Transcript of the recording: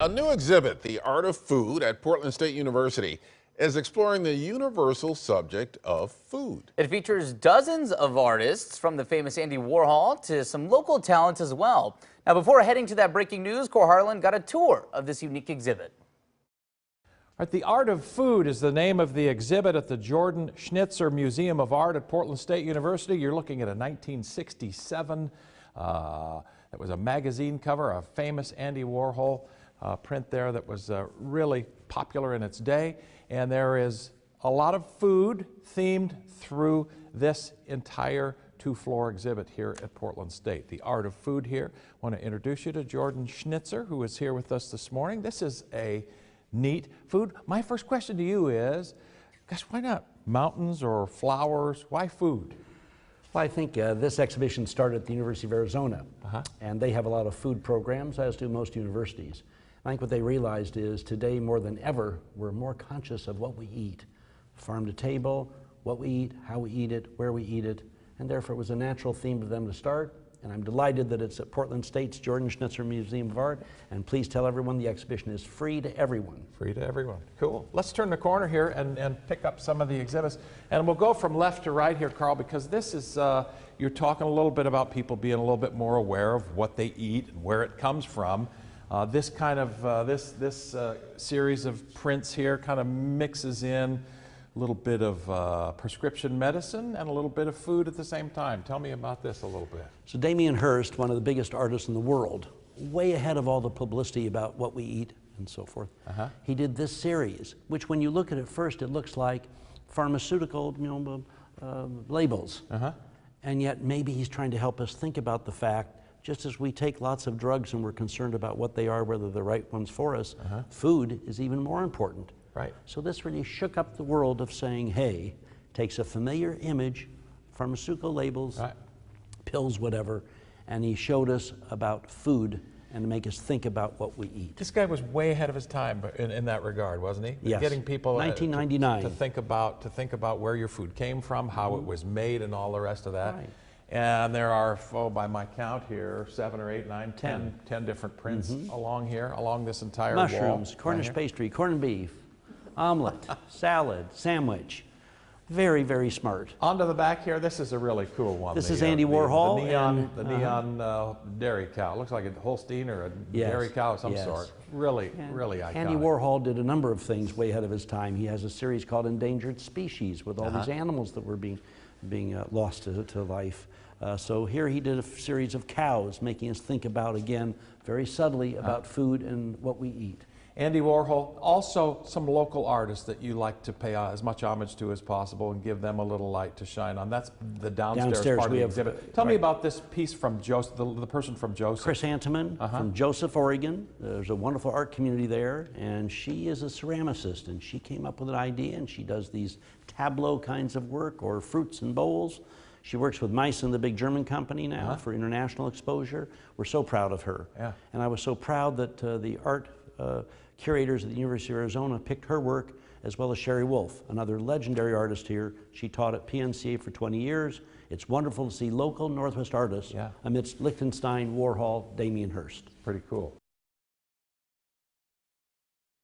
A new exhibit, The Art of Food at Portland State University, is exploring the universal subject of food. It features dozens of artists, from the famous Andy Warhol to some local talents as well. Now, before heading to that breaking news, Cor Harlan got a tour of this unique exhibit. Right, The Art of Food is the name of the exhibit at the Jordan Schnitzer Museum of Art at Portland State University. You're looking at a 1967, that was a magazine cover, a famous Andy Warhol print there that was really popular in its day. And there is a lot of food themed through this entire two-floor exhibit here at Portland State. The Art of Food here. I want to introduce you to Jordan Schnitzer, who is here with us this morning. This is a neat food. My first question to you is, gosh, why not mountains or flowers? Why food? Well, I think this exhibition started at the University of Arizona, and they have a lot of food programs, as do most universities. I think what they realized is today more than ever, we're more conscious of what we eat. Farm to table, what we eat, how we eat it, where we eat it, and therefore it was a natural theme for them to start. And I'm delighted that it's at Portland State's Jordan Schnitzer Museum of Art. And please tell everyone the exhibition is free to everyone. Free to everyone. Cool. Let's turn the corner here and pick up some of the exhibits. And we'll go from left to right here, Carl, because this is, you're talking a little bit about people being a little bit more aware of what they eat and where it comes from. This kind of, this series of prints here kind of mixes in a little bit of prescription medicine and a little bit of food at the same time. Tell me about this a little bit. So Damien Hirst, one of the biggest artists in the world, way ahead of all the publicity about what we eat and so forth, he did this series, which when you look at it first, it looks like pharmaceutical labels. And yet maybe he's trying to help us think about the fact, just as we take lots of drugs and we're concerned about what they are, whether they're the right ones for us, food is even more important. Right. So this really shook up the world of saying, hey, takes a familiar image, pharmaceutical labels, pills, whatever, and he showed us about food and to make us think about what we eat. This guy was way ahead of his time in that regard, wasn't he? Yes. Getting people 1999 to think about where your food came from, how it was made, and all the rest of that. Right. And there are, by my count here, 7 or 8, 9, 10 different prints along here, along this entire wall. Mushrooms, Cornish pastry, corned beef, omelet, salad, sandwich. Very, very smart. On to the back here, this is a really cool one. This is Andy Warhol. The neon dairy cow. It looks like a Holstein or a dairy cow of some sort. Really, really iconic. Andy Warhol did a number of things way ahead of his time. He has a series called Endangered Species with all these animals that were being lost to life. So here he did a series of cows, making us think about, again, very subtly about food and what we eat. Andy Warhol, also some local artists that you like to pay as much homage to as possible and give them a little light to shine on. That's the downstairs part of the exhibit. Tell me about this piece from Joseph, the person from Joseph. Chris Anteman from Joseph, Oregon. There's a wonderful art community there, and she is a ceramicist, and she came up with an idea, and she does these tableau kinds of work, or fruits and bowls. She works with Meissen, the big German company now, for international exposure. We're so proud of her. And I was so proud that the art curators at the University of Arizona picked her work, as well as Sherry Wolf, another legendary artist here. She taught at PNCA for 20 years. It's wonderful to see local Northwest artists amidst Liechtenstein, Warhol, Damien Hirst. Pretty cool.